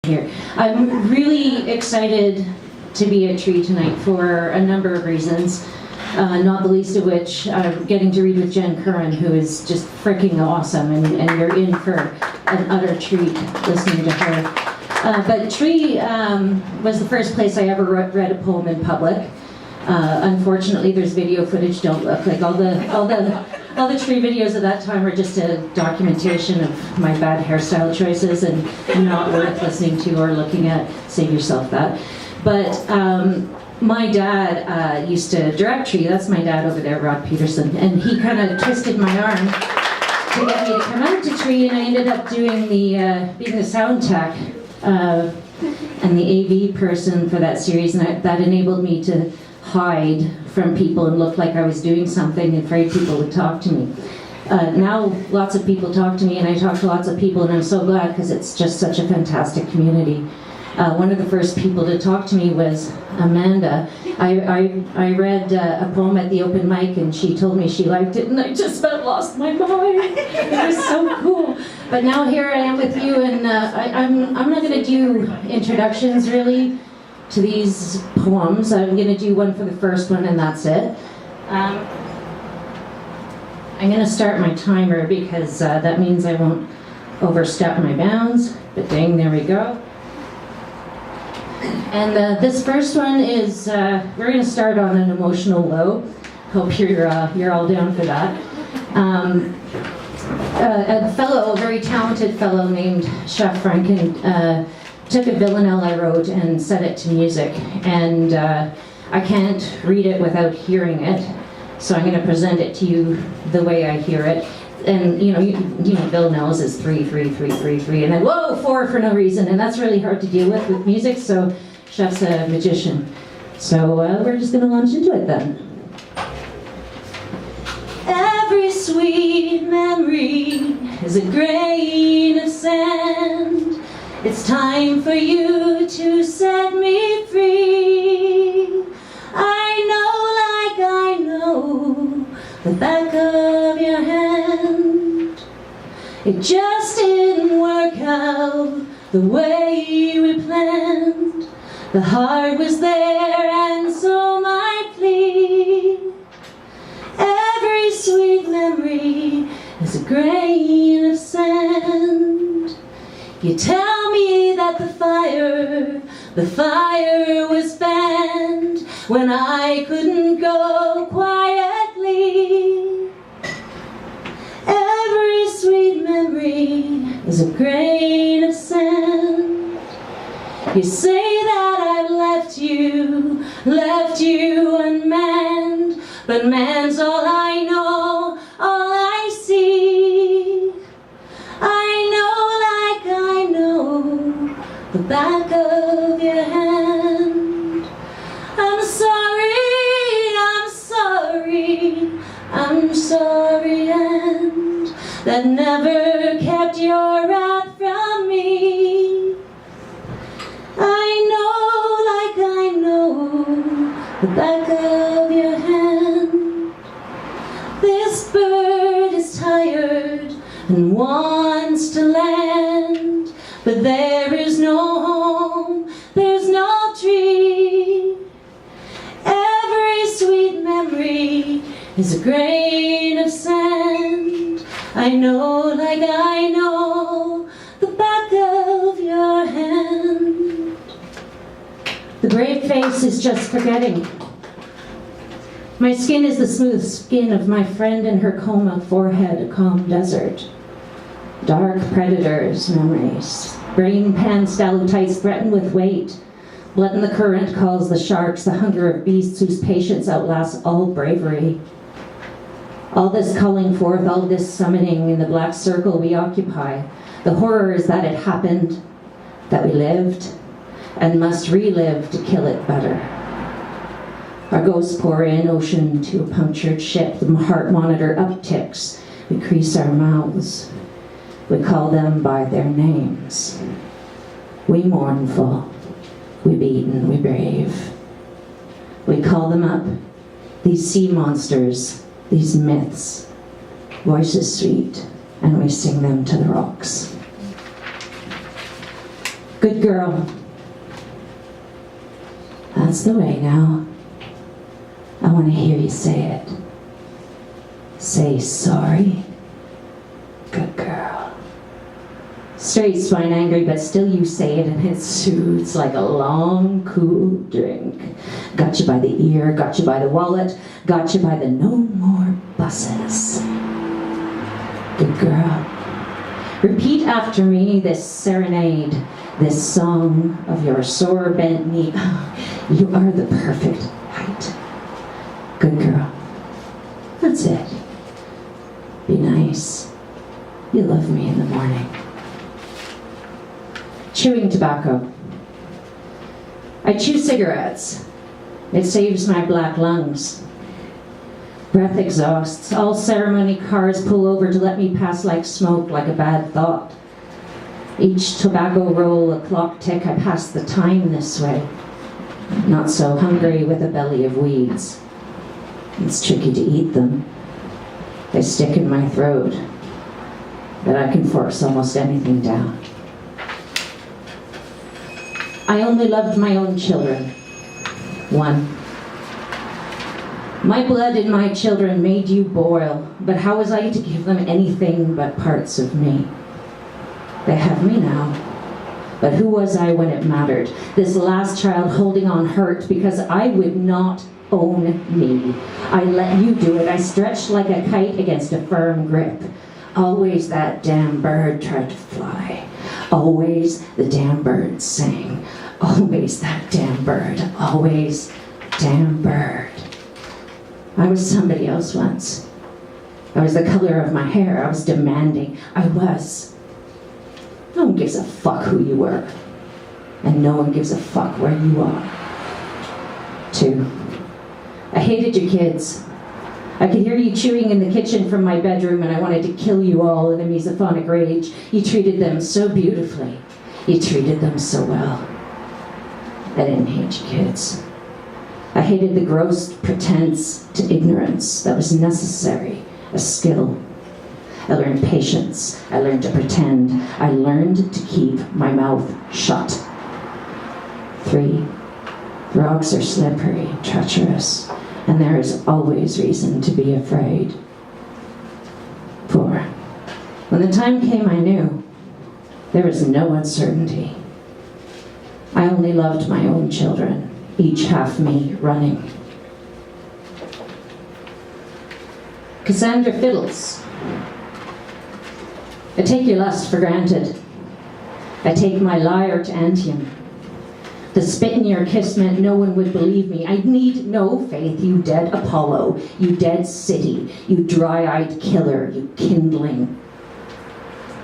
here. I'm really excited to be at Tree tonight for a number of reasons, not the least of which getting to read with Jen Curran, who is just freaking awesome, and you're in for an utter treat listening to her. But Tree was the first place I ever read a poem in public. Unfortunately, there's video footage. Don't look like all the Tree videos at that time were just a documentation of my bad hairstyle choices and not worth listening to or looking at. Save yourself that. But my dad used to direct Tree. That's my dad over there, Rod Pederson, and he kind of twisted my arm to get me to come out to Tree, and I ended up doing being the sound tech and the AV person for that series, and that enabled me to hide from people and look like I was doing something, afraid people would talk to me. Now lots of people talk to me, and I talk to lots of people, and I'm so glad because it's just such a fantastic community. One of the first people to talk to me was Amanda. I read a poem at the open mic, and she told me she liked it, and I just about lost my mind. It was so cool. But now here I am with you, and I'm not going to do introductions really to these poems. I'm going to do one for the first one, and that's it. I'm going to start my timer because that means I won't overstep my bounds. But dang, there we go. And this first one is, we're going to start on an emotional low. Hope you're all down for that. A very talented fellow named Chef Franken took a villanelle I wrote and set it to music, and I can't read it without hearing it, so I'm going to present it to you the way I hear it. And you know villanelles is 3 3 3 3 3, and then whoa 4 for no reason, and that's really hard to deal with music. So Chef's a magician, so we're just going to launch into it then. Every sweet memory is a grain of sand. It's time for you to set me free. I know the back of your hand. It just didn't work out the way we planned. The heart was there, and so my plea. Every sweet memory is a grain of sand. You tell me that the fire was fanned when I couldn't go quietly. Every sweet memory is a grain of sand. You say that I've left you unmanned, but man's all I know, all I see. I know the back of your hand. I'm sorry, and that never kept your wrath from me. I know the back of your hand. This bird is tired and wants to land, but there is no home, there's no tree. Every sweet memory is a grain of sand. I know the back of your hand. The brave face is just forgetting. My skin is the smooth skin of my friend in her coma forehead, a calm desert. Dark predators, memories. Brain pan stalactites threaten with weight. Blood in the current calls the sharks, the hunger of beasts whose patience outlasts all bravery. All this calling forth, all this summoning in the black circle we occupy. The horror is that it happened, that we lived, and must relive to kill it better. Our ghosts pour in ocean to a punctured ship. The heart monitor upticks. We crease our mouths. We call them by their names. We mournful. We beaten. We brave. We call them up. These sea monsters. These myths. Voices sweet. And we sing them to the rocks. Good girl. That's the way now. I want to hear you say it. Say sorry. Good girl. Straight spine angry, but still you say it and it soothes like a long, cool drink. Got you by the ear, got you by the wallet, got you by the no more buses. Good girl. Repeat after me this serenade, this song of your sore bent knee. You are the perfect height. Good girl. That's it. Be nice. You love me in the morning. Chewing tobacco. I chew cigarettes. It saves my black lungs. Breath exhausts. All ceremony cars pull over to let me pass like smoke, like a bad thought. Each tobacco roll, a clock tick, I pass the time this way. Not so hungry with a belly of weeds. It's tricky to eat them. They stick in my throat, but I can force almost anything down. I only loved my own children. One. My blood in my children made you boil, but how was I to give them anything but parts of me? They have me now, but who was I when it mattered? This last child holding on hurt because I would not own me. I let you do it. I stretched like a kite against a firm grip. Always that damn bird tried to fly. Always the damn bird sang. Always that damn bird. Always damn bird. I was somebody else once. I was the color of my hair. I was demanding. I was. No one gives a fuck who you were. And no one gives a fuck where you are. 2. I hated your kids. I could hear you chewing in the kitchen from my bedroom, and I wanted to kill you all in a mesophonic rage. You treated them so beautifully. You treated them so well. I didn't hate your kids. I hated the gross pretense to ignorance that was necessary, a skill. I learned patience. I learned to pretend. I learned to keep my mouth shut. 3. Rocks are slippery, treacherous, and there is always reason to be afraid. 4. When the time came, I knew there was no uncertainty. I only loved my own children, each half me running. Cassandra Fiddles. I take your lust for granted. I take my lyre to Antium. The spit in your kiss meant no one would believe me. I need no faith, you dead Apollo, you dead city, you dry-eyed killer, you kindling.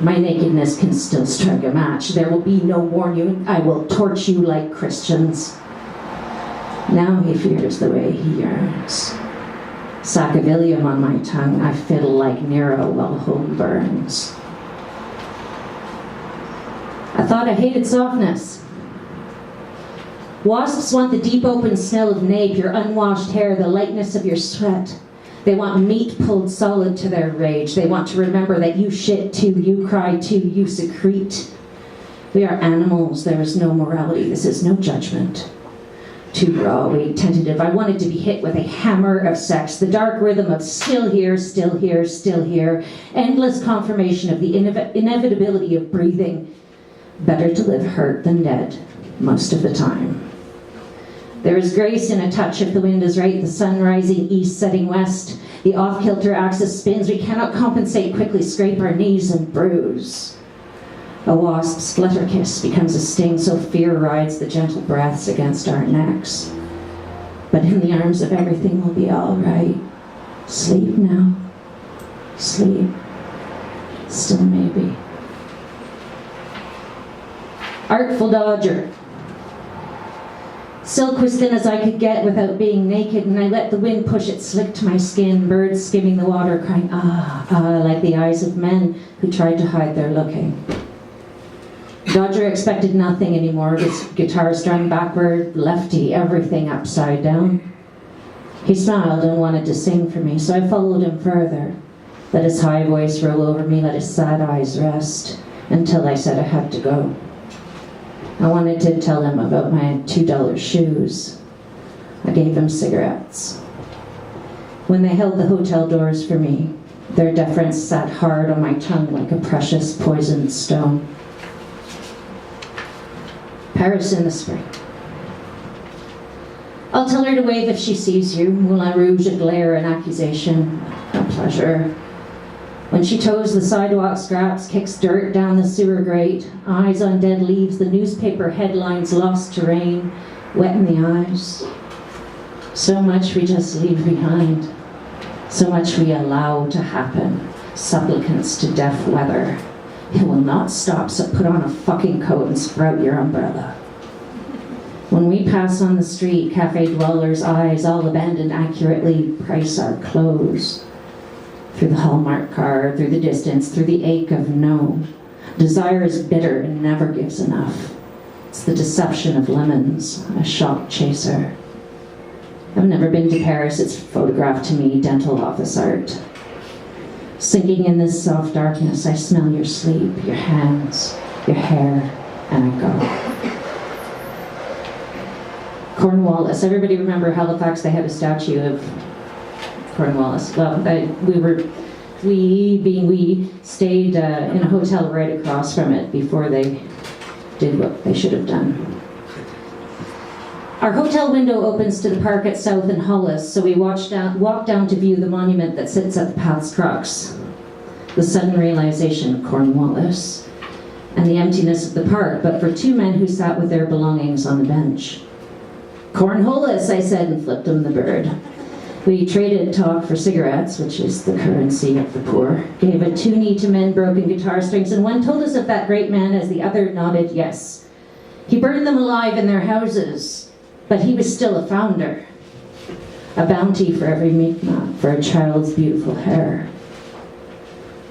My nakedness can still strike a match. There will be no warning. I will torch you like Christians. Now he fears the way he yearns. Saccavilium on my tongue, I fiddle like Nero while home burns. I thought I hated softness. Wasps want the deep open smell of nape, your unwashed hair, the lightness of your sweat. They want meat pulled solid to their rage. They want to remember that you shit too, you cry too, you secrete. We are animals, there is no morality, this is no judgment. Too rawy, tentative, I wanted to be hit with a hammer of sex, the dark rhythm of still here, still here, still here, endless confirmation of the inevitability of breathing. Better to live hurt than dead, most of the time. There is grace in a touch if the wind is right, the sun rising east, setting west. The off-kilter axis spins, we cannot compensate, quickly scrape our knees and bruise. A wasp's flutter kiss becomes a sting, so fear rides the gentle breaths against our necks. But in the arms of everything will be all right. Sleep now. Sleep. Still maybe. Artful dodger. Silk was thin as I could get without being naked, and I let the wind push it slick to my skin, birds skimming the water, crying, ah, ah, like the eyes of men who tried to hide their looking. Dodger expected nothing anymore, his guitar strung backward, lefty, everything upside down. He smiled and wanted to sing for me, so I followed him further. Let his high voice roll over me, let his sad eyes rest, until I said I had to go. I wanted to tell him about my $2 shoes. I gave him cigarettes. When they held the hotel doors for me, their deference sat hard on my tongue like a precious poisoned stone. Paris in the spring. I'll tell her to wave if she sees you. Moulin Rouge, a glare, an accusation, a pleasure. When she toes the sidewalk scraps, kicks dirt down the sewer grate, eyes on dead leaves, the newspaper headlines lost to rain, wet in the eyes. So much we just leave behind. So much we allow to happen. Supplicants to deaf weather. It will not stop, so put on a fucking coat and sprout your umbrella. When we pass on the street, cafe dwellers' eyes, all abandoned accurately, price our clothes. Through the Hallmark card, through the distance, through the ache of no. Desire is bitter and never gives enough. It's the deception of lemons, a shock chaser. I've never been to Paris, it's photographed to me, dental office art. Sinking in this soft darkness, I smell your sleep, your hands, your hair, and I go. Cornwallis, everybody remember Halifax, they had a statue of Cornwallis. Well, we stayed in a hotel right across from it before they did what they should have done. Our hotel window opens to the park at South and Hollis, so we walked down to view the monument that sits at the path's crux. The sudden realization of Cornwallis and the emptiness of the park, but for two men who sat with their belongings on the bench. Cornwallis, I said, and flipped him the bird. We traded talk for cigarettes, which is the currency of the poor, gave a toonie to mend broken guitar strings, and one told us of that great man as the other nodded yes. He burned them alive in their houses, but he was still a founder. A bounty for every meat-knot, for a child's beautiful hair.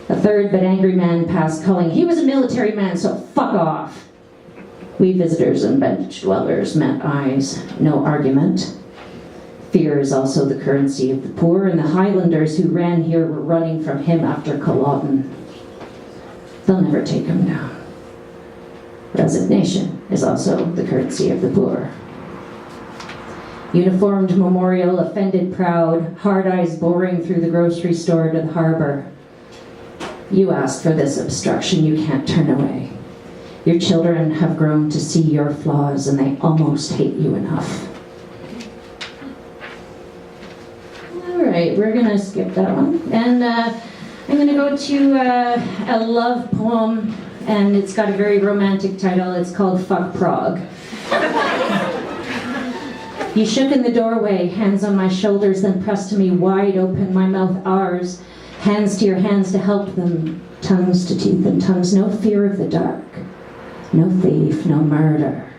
A third but angry man passed calling, he was a military man, so fuck off. We visitors and bench dwellers met eyes, no argument. Fear is also the currency of the poor, and the Highlanders who ran here were running from him after Culloden. They'll never take him down. Resignation is also the currency of the poor. Uniformed memorial, offended proud, hard eyes boring through the grocery store to the harbor. You asked for this obstruction, you can't turn away. Your children have grown to see your flaws, and they almost hate you enough. All right, we're gonna skip that one. And I'm gonna go to a love poem, and it's got a very romantic title. It's called Fuck Prague. You shook in the doorway, hands on my shoulders, then pressed to me wide open, my mouth ours, hands to your hands to help them, tongues to teeth and tongues, no fear of the dark, no thief, no murder,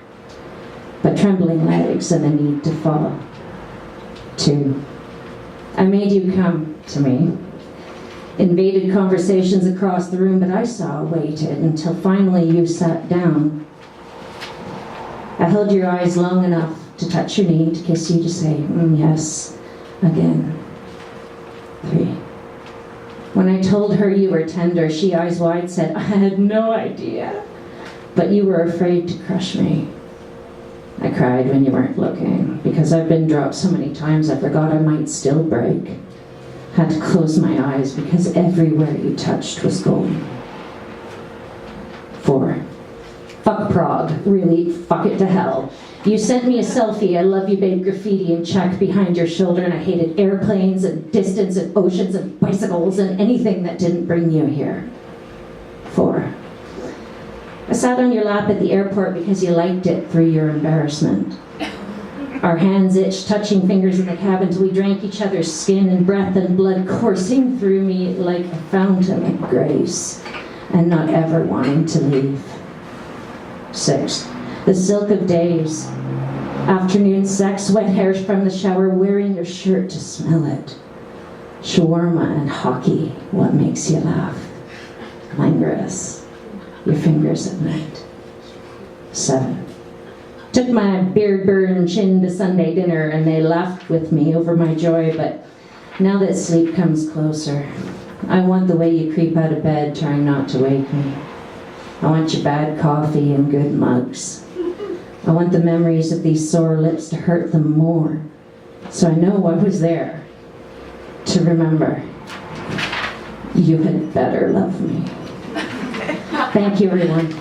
but trembling legs and the need to fall. 2. I made you come to me. Invaded conversations across the room, but I waited until finally you sat down. I held your eyes long enough to touch your knee, to kiss you, to say, yes, again. 3. When I told her you were tender, she, eyes wide, said, I had no idea, but you were afraid to crush me. I cried when you weren't looking, because I've been dropped so many times I forgot I might still break. Had to close my eyes because everywhere you touched was gold. 4. Fuck Prague, really, fuck it to hell. You sent me a selfie, I love you babe graffiti and check behind your shoulder, and I hated airplanes and distance and oceans and bicycles and anything that didn't bring you here. 4. I sat on your lap at the airport because you liked it through your embarrassment. Our hands itched, touching fingers in the cabin till we drank each other's skin and breath and blood coursing through me like a fountain of grace, and not ever wanting to leave. 6. The silk of days. Afternoon sex, wet hairs from the shower, wearing your shirt to smell it. Shawarma and hockey, what makes you laugh? Languorous, your fingers at night. 7. Took my beard-burned chin to Sunday dinner, and they laughed with me over my joy, but now that sleep comes closer, I want the way you creep out of bed, trying not to wake me. I want your bad coffee and good mugs. I want the memories of these sore lips to hurt them more. So I know I was there to remember. You had better love me. Thank you, everyone.